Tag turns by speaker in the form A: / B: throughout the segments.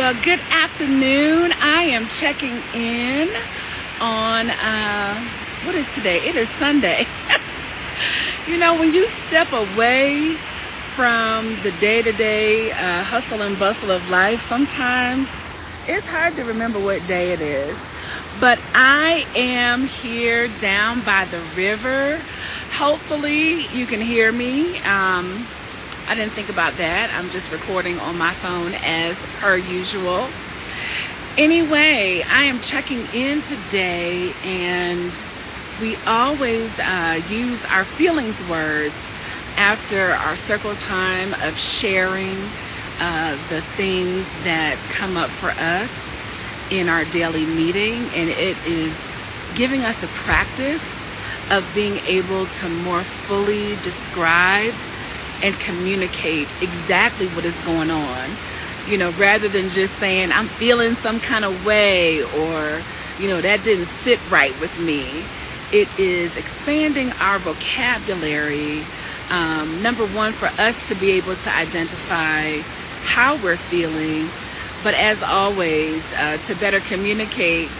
A: Well, good afternoon. I am checking in on, what is today? It is Sunday. When you step away from the day-to-day hustle and bustle of life, sometimes it's hard to remember what day it is. But I am here down by the river. Hopefully you can hear me. I didn't think about that. I'm just recording on my phone as per usual. Anyway, I am checking in today, and we always use our feelings words after our circle time of sharing the things that come up for us in our daily meeting, and it is giving us a practice of being able to more fully describe and communicate exactly what is going on, rather than just saying I'm feeling some kind of way, or that didn't sit right with me. It is expanding our vocabulary, number one, for us to be able to identify how we're feeling, but as always, to better communicate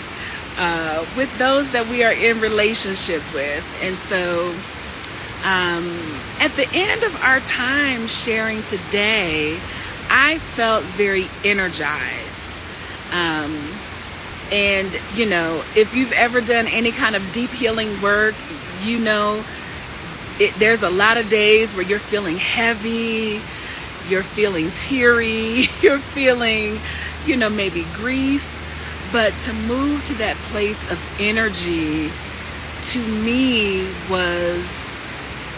A: with those that we are in relationship with. And so at the end of our time sharing today, I felt very energized. And if you've ever done any kind of deep healing work, there's a lot of days where you're feeling heavy, you're feeling teary, you're feeling, maybe grief. But to move to that place of energy, to me, was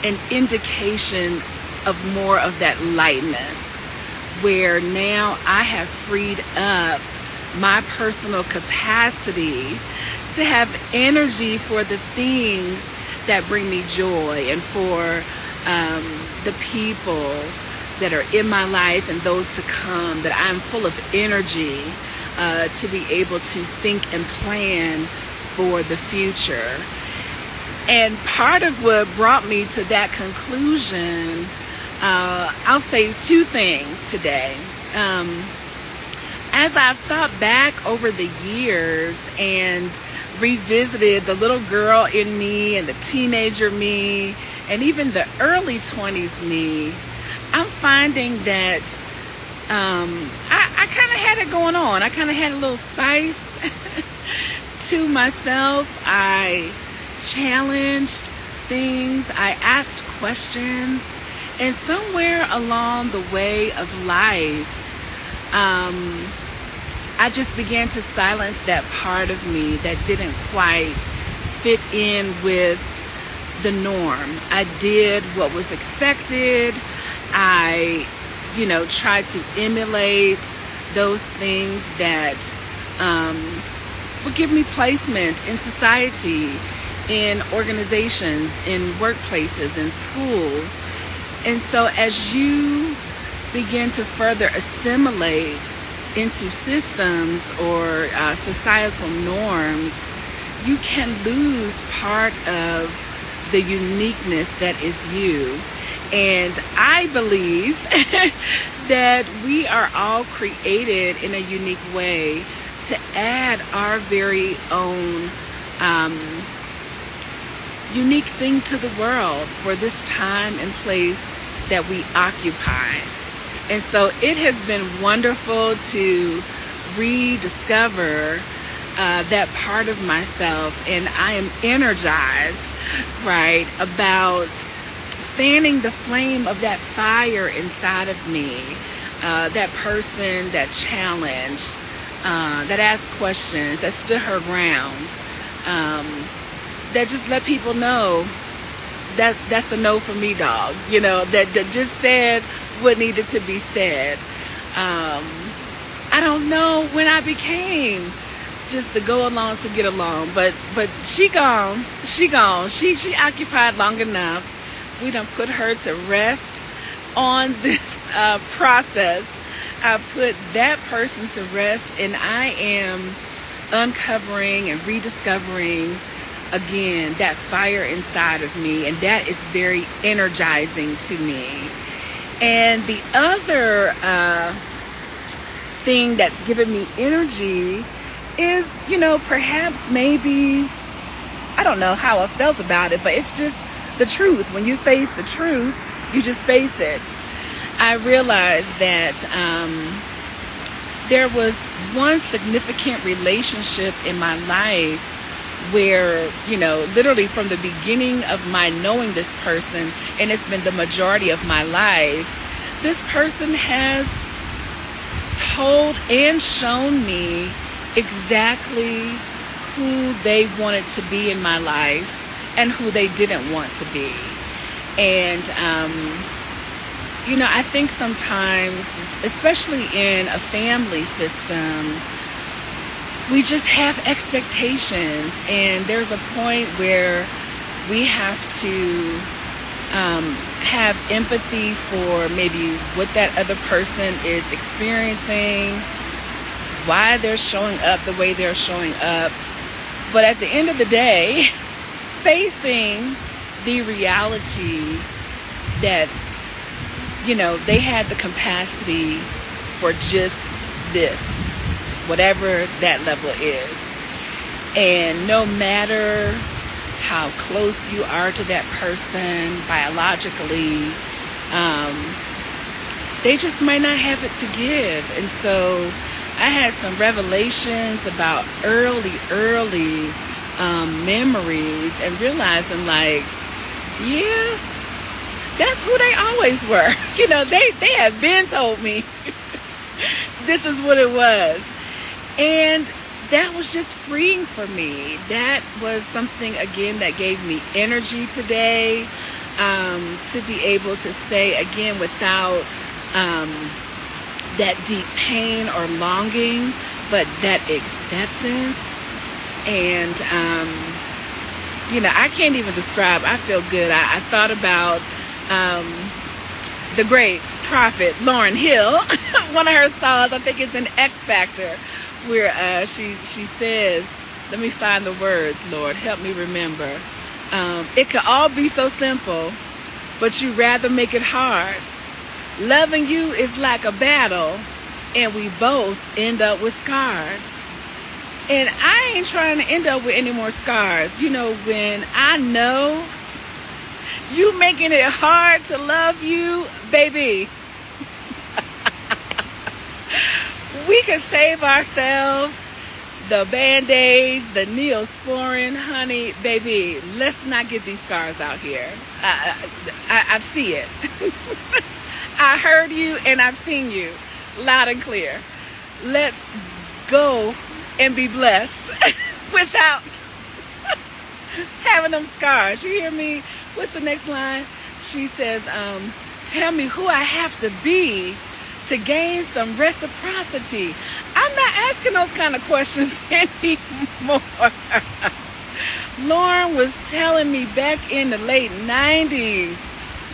A: an indication of more of that lightness, where now I have freed up my personal capacity to have energy for the things that bring me joy, and for the people that are in my life and those to come, that I'm full of energy to be able to think and plan for the future. And part of what brought me to that conclusion, I'll say two things today. As I've thought back over the years and revisited the little girl in me and the teenager me and even the early 20s me, I'm finding that I kind of had it going on. I kind of had a little spice to myself. I challenged things. I asked questions. And somewhere along the way of life, I just began to silence that part of me that didn't quite fit in with the norm. I did what was expected. I, tried to emulate those things that would give me placement in society, in organizations, in workplaces, in school. And so as you begin to further assimilate into systems or societal norms, you can lose part of the uniqueness that is you. And I believe that we are all created in a unique way to add our very own unique thing to the world for this time and place that we occupy. And so it has been wonderful to rediscover that part of myself, and I am energized, right, about fanning the flame of that fire inside of me, that person that challenged, that asked questions, that stood her ground, that just let people know that's a no for me, dog, that just said what needed to be said. I don't know when I became just to go along to get along, but she gone. She occupied long enough. We done put her to rest on this process. I put that person to rest, and I am uncovering and rediscovering again that fire inside of me, and that is very energizing to me. And the other thing that's given me energy is, perhaps maybe, I don't know how I felt about it, but it's just the truth. When you face the truth, you just face it. I realized that there was one significant relationship in my life where, literally from the beginning of my knowing this person, and it's been the majority of my life, this person has told and shown me exactly who they wanted to be in my life and who they didn't want to be. And, I think sometimes, especially in a family system, we just have expectations, and there's a point where we have to have empathy for maybe what that other person is experiencing, why they're showing up the way they're showing up. But at the end of the day, facing the reality that, they had the capacity for just this, whatever that level is. And no matter how close you are to that person biologically, they just might not have it to give. And so I had some revelations about early memories, and realizing yeah, that's who they always were. They have been told me this is what it was. And that was just freeing for me. That was something, again, that gave me energy today, to be able to say, again, without that deep pain or longing, but that acceptance. And, I can't even describe. I feel good. I thought about the great prophet Lauryn Hill, one of her songs, I think it's an X Factor, where she says, let me find the words, Lord, help me remember. It could all be so simple, but you rather make it hard. Loving you is like a battle, and we both end up with scars. And I ain't trying to end up with any more scars. When I know you making it hard to love you, baby, we could save ourselves the Band-Aids, the Neosporin, honey, baby. Let's not get these scars out here. I see it. I heard you and I've seen you loud and clear. Let's go and be blessed without having them scars. You hear me? What's the next line? She says, tell me who I have to be to gain some reciprocity. I'm not asking those kind of questions anymore. Lauren was telling me back in the late 90s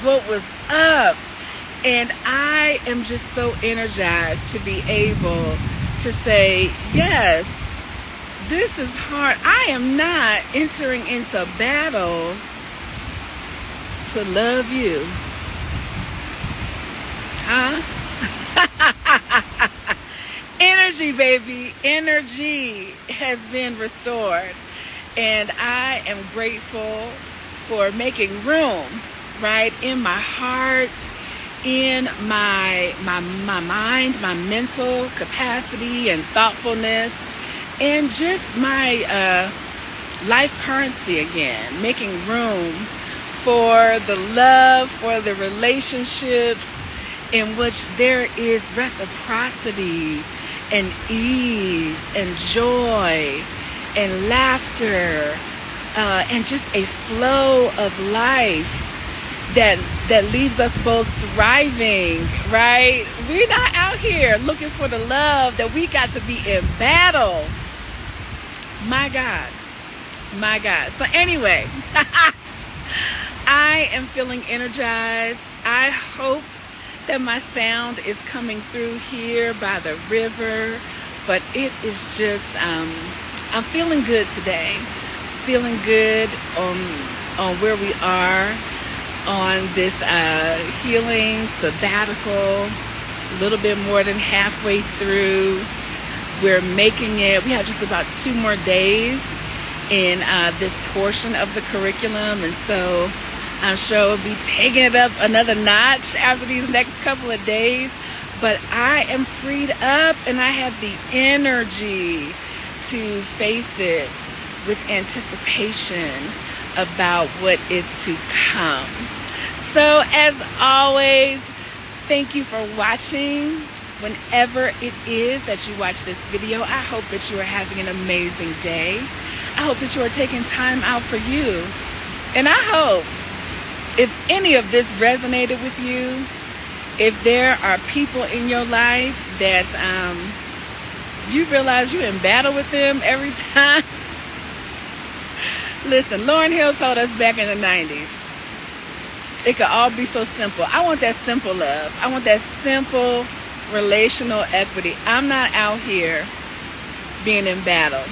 A: what was up. And I am just so energized to be able to say, yes, this is hard. I am not entering into battle to love you. Huh? Energy, baby. Energy has been restored. And I am grateful for making room, right, in my heart, in my mind, my mental capacity and thoughtfulness, and just my life currency again, making room for the love, for the relationships in which there is reciprocity and ease and joy and laughter, and just a flow of life that leaves us both thriving, right? We're not out here looking for the love that we got to be in battle. My God. So anyway, I am feeling energized. I hope that my sound is coming through here by the river, but it is just, I'm feeling good today. Feeling good on where we are on this healing sabbatical. a little bit more than halfway through. We're making it. We have just about 2 more days in this portion of the curriculum, and so I'm sure we'll be taking it up another notch after these next couple of days. But I am freed up and I have the energy to face it with anticipation about what is to come. So as always, thank you for watching. Whenever it is that you watch this video, I hope that you are having an amazing day. I hope that you are taking time out for you. And I hope if any of this resonated with you, if there are people in your life that you realize you're in battle with them every time. Listen, Lauryn Hill told us back in the 90s, it could all be so simple. I want that simple love. I want that simple relational equity. I'm not out here being in battle,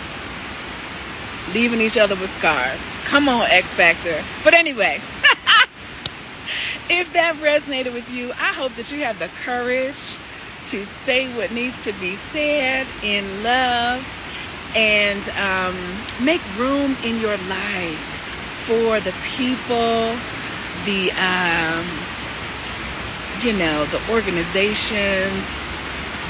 A: leaving each other with scars. Come on, X Factor. But anyway, if that resonated with you, I hope that you have the courage to say what needs to be said in love and make room in your life for the people, the organizations,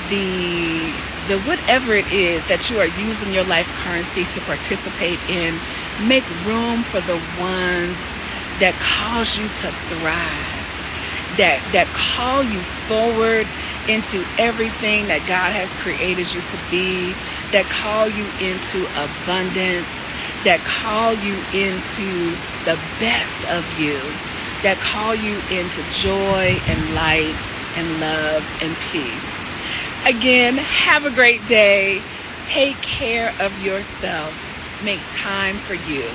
A: the whatever it is that you are using your life currency to participate in. Make room for the ones that cause you to thrive, that call you forward into everything that God has created you to be, that call you into abundance, that call you into the best of you, that call you into joy and light and love and peace. Again, have a great day. Take care of yourself. Make time for you.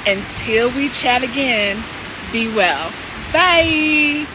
A: Until we chat again, be well. Bye.